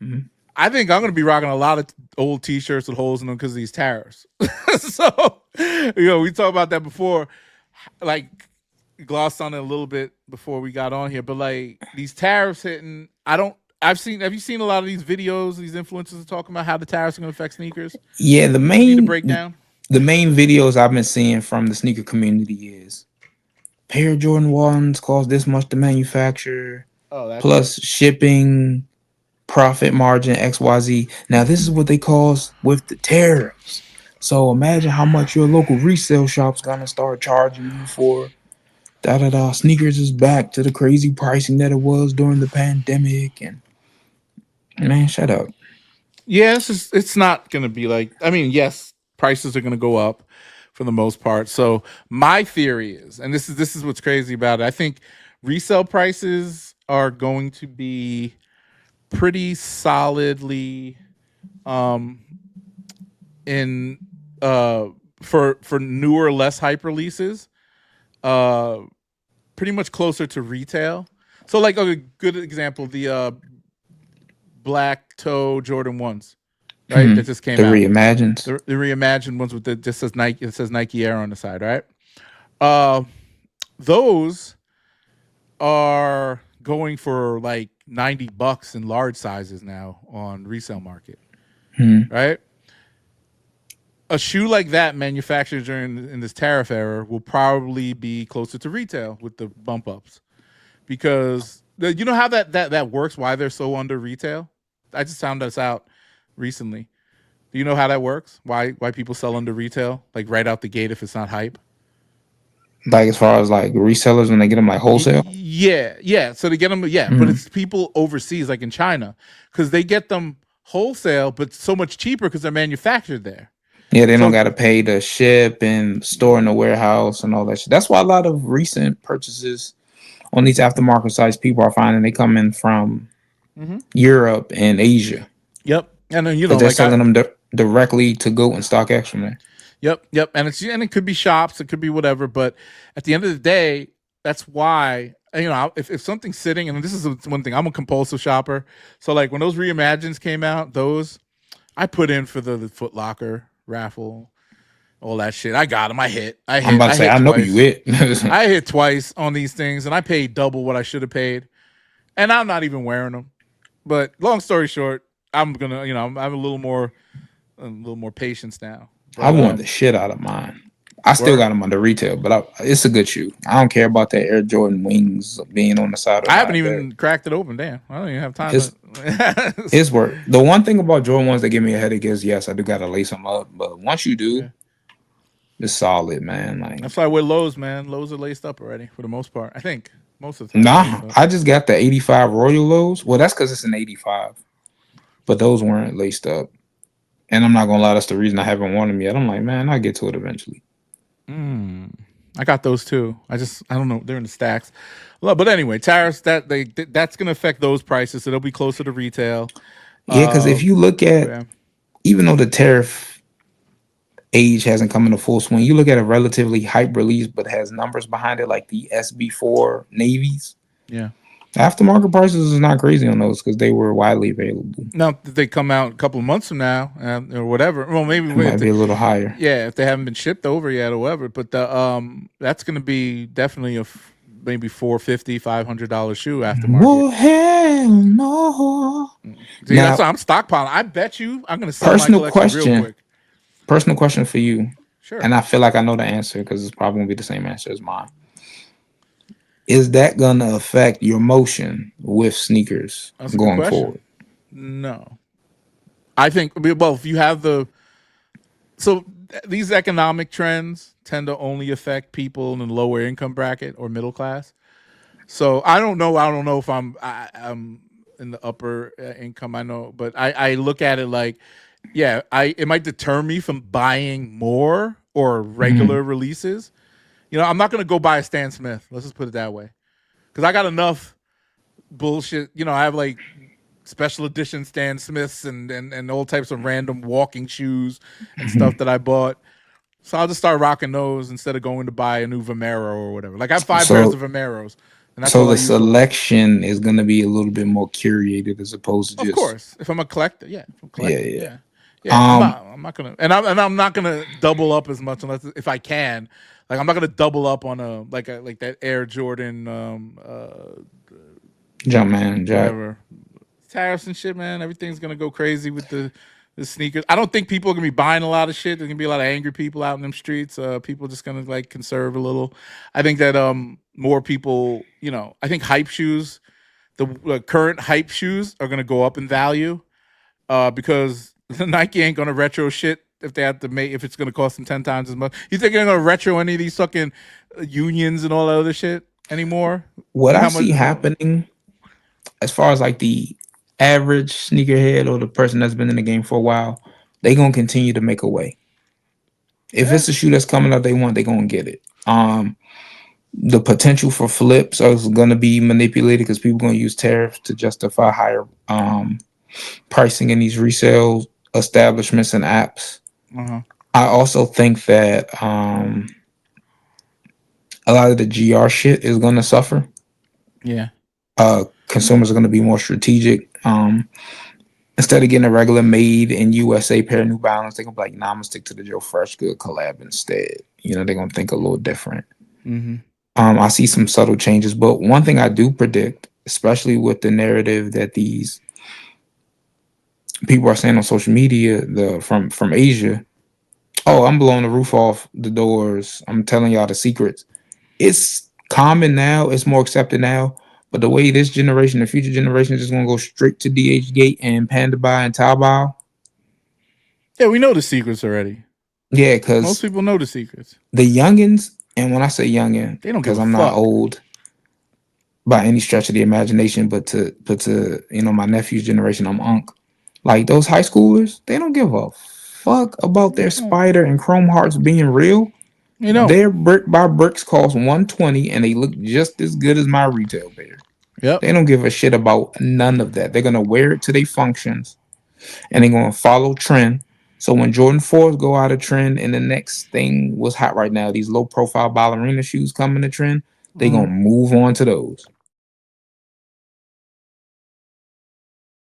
Mhm. I think I'm going to be rocking a lot of old T-shirts with holes in them because of these tariffs. So, we talked about that before. Like, glossed on it a little bit before we got on here, but like these tariffs hitting, I don't. I've seen. Have you seen a lot of these videos? These influencers are talking about how the tariffs are going to affect sneakers. Yeah, You need a breakdown. the main videos I've been seeing from the sneaker community is pair of Jordan ones cost this much to manufacture, Oh, that's it. plus shipping, profit margin XYZ. Now this is what they cost with the tariffs. So imagine how much your local resale shop's gonna start charging you for da da da. Sneakers is back to the crazy pricing that it was during the pandemic, and man, shut up. Yeah, it's not going to be like. I mean, yes, prices are going to go up for the most part. So my theory is, and this is what's crazy about it. I think resale prices are going to be pretty solidly um in for newer, less hype releases, uh pretty much closer to retail. So like a good example, the black toe Jordan ones, right? That Mhm. just came The out. reimagines. The reimagined ones with the just says Nike, it says Nike Air on the side, right? Uh those are going for like $90 in large sizes now on resale market, Mhm. right? A shoe like that manufactured during in this tariff era will probably be closer to retail with the bump ups because you know how that works. Why they're so under retail? I just found this out recently. Do you know how that works? Why people sell under retail like right out the gate if it's not hype? Like as far as like resellers when they get them like wholesale. Yeah, yeah. So they get them, yeah, but Mhm. it's people overseas, like in China, because they get them wholesale, but so much cheaper because they're manufactured there. Yeah, they don't So got to pay to ship and store in the warehouse and all that shit. That's why a lot of recent purchases on these aftermarket sites, people are finding they come in from mhm. Europe and Asia Yep, and then because they're like I selling them directly to Go and StockX from there. Yep, and it could be shops, it could be whatever, but at the end of the day, that's why if something's sitting, and this is one thing, I'm a compulsive shopper, so like when those reimagines came out, those I put in for the Foot Locker raffle, all that shit. I got them. I'm about to I say, hit I know you twice. it. I hit twice on these things, and I paid double what I should have paid, and I'm not even wearing them. But long story short, I'm gonna, I'm a little more patience now. I But want the shit out of mine. I still got word. them under retail, but it's a good shoe. I don't care about that Air Jordan wings being on the side or I haven't not. There, even cracked it open. Damn, I don't even have time it's to. it's work. The one thing about Jordan ones that give me a headache is yes, I do gotta lace them up, but once you do, Yeah, it's solid, man. Like that's why I wear lows, man. Lows are laced up already for the most part. I think most of the time they're nah, laced up. I just got the 85 Royal lows. Well, that's because it's an 85, but those weren't laced up. And I'm not gonna lie, that's the reason I haven't worn them yet. I'm like, man, I'll get to it eventually. Mm. I got those too. I don't know. They're in the stacks. Well, but anyway, tariffs that's going to affect those prices. So they'll be closer to retail. Yeah, because if you look at, Yeah, even though the tariff age hasn't come into full swing, you look at a relatively hype release but has numbers behind it, like the SB4 navies. yeah. Aftermarket prices is not crazy on those because they were widely available. Now if they come out a couple of months from now or whatever. Well, maybe It might be a little higher. yeah, if they haven't been shipped over yet or whatever. But the that's going to be definitely maybe $450, $500 shoe aftermarket. Well, hell no. See, that's Now, why I'm stockpiling. I bet you I'm going to sell my personal collection real question, quick. personal question for you, Sure, and I feel like I know the answer because it's probably gonna be the same answer as mine. Is that gonna affect your motion with sneakers that's a good going question. forward? No, I think well if you have so these economic trends tend to only affect people in the lower income bracket or middle class. So I don't know. I don't know if I'm in the upper income. I know, but I look at it like, yeah, I it might deter me from buying more or Mhm. regular releases. I'm not gonna go buy a Stan Smith. Let's just put it that way, because I got enough bullshit. I have like special edition Stan Smiths and all types of random walking shoes and stuff that I bought. So I'll just start rocking those instead of going to buy a new Vomero or whatever. Like I have five pairs So, of Vomeros. and that's So all I the use those. selection is gonna be a little bit more curated as opposed to Of just course, if I'm a collector, yeah. If I'm yeah, collecting, yeah. yeah, yeah. Um, I'm not gonna, and I'm not gonna double up as much unless if I can. Like I'm not gonna double up on like that Air Jordan, Jumpman Jack. whatever tariffs and shit, man. Everything's gonna go crazy with the sneakers. I don't think people are gonna be buying a lot of shit. There's gonna be a lot of angry people out in them streets. People just gonna like conserve a little. I think that more people, I think hype shoes, the current hype shoes are gonna go up in value. Because Nike ain't gonna retro shit if they have to make if it's gonna cost them 10 times as much. You think they're gonna retro any of these fucking unions and all that other shit anymore? What You know I how much? see happening as far as like the average sneakerhead or the person that's been in the game for a while, they gonna continue to make a way. If Yeah. it's a shoe that's coming up, they want, they gonna get it. The potential for flips is gonna be manipulated because people gonna use tariffs to justify higher pricing in these resale establishments and apps. Uh huh. I also think that a lot of the GR shit is gonna suffer. Yeah. Consumers are gonna be more strategic. Instead of getting a regular made in USA pair of New Balance, they're gonna be like, nah, I'm gonna stick to the Joe Fresh Good collab instead. You know, they're gonna think a little different. Mm-hmm. I see some subtle changes, but one thing I do predict, especially with the narrative that these people are saying on social media, the from Asia, oh, I'm blowing the roof off the doors. I'm telling y'all the secrets. It's common now. It's more accepted now. But the way this generation, the future generation, is just gonna go straight to DH Gate and Panda Buy and Taobao. Yeah, we know the secrets already. Yeah, Most because people know the secrets. the youngins, and when I say youngin, They don't give because a I'm not fuck. old by any stretch of the imagination, but to my nephew's generation, I'm unk. Like those high schoolers, they don't give a fuck about their spider and chrome hearts being real. You know. Their brick by bricks cost 120 and they look just as good as my retail pair. Yep. They don't give a shit about none of that. They're gonna wear it to their functions and they're gonna follow trend. So when Jordan 4s go out of trend and the next thing was hot right now, these low profile ballerina shoes come in the trend, they gonna Mm-hmm. move on to those.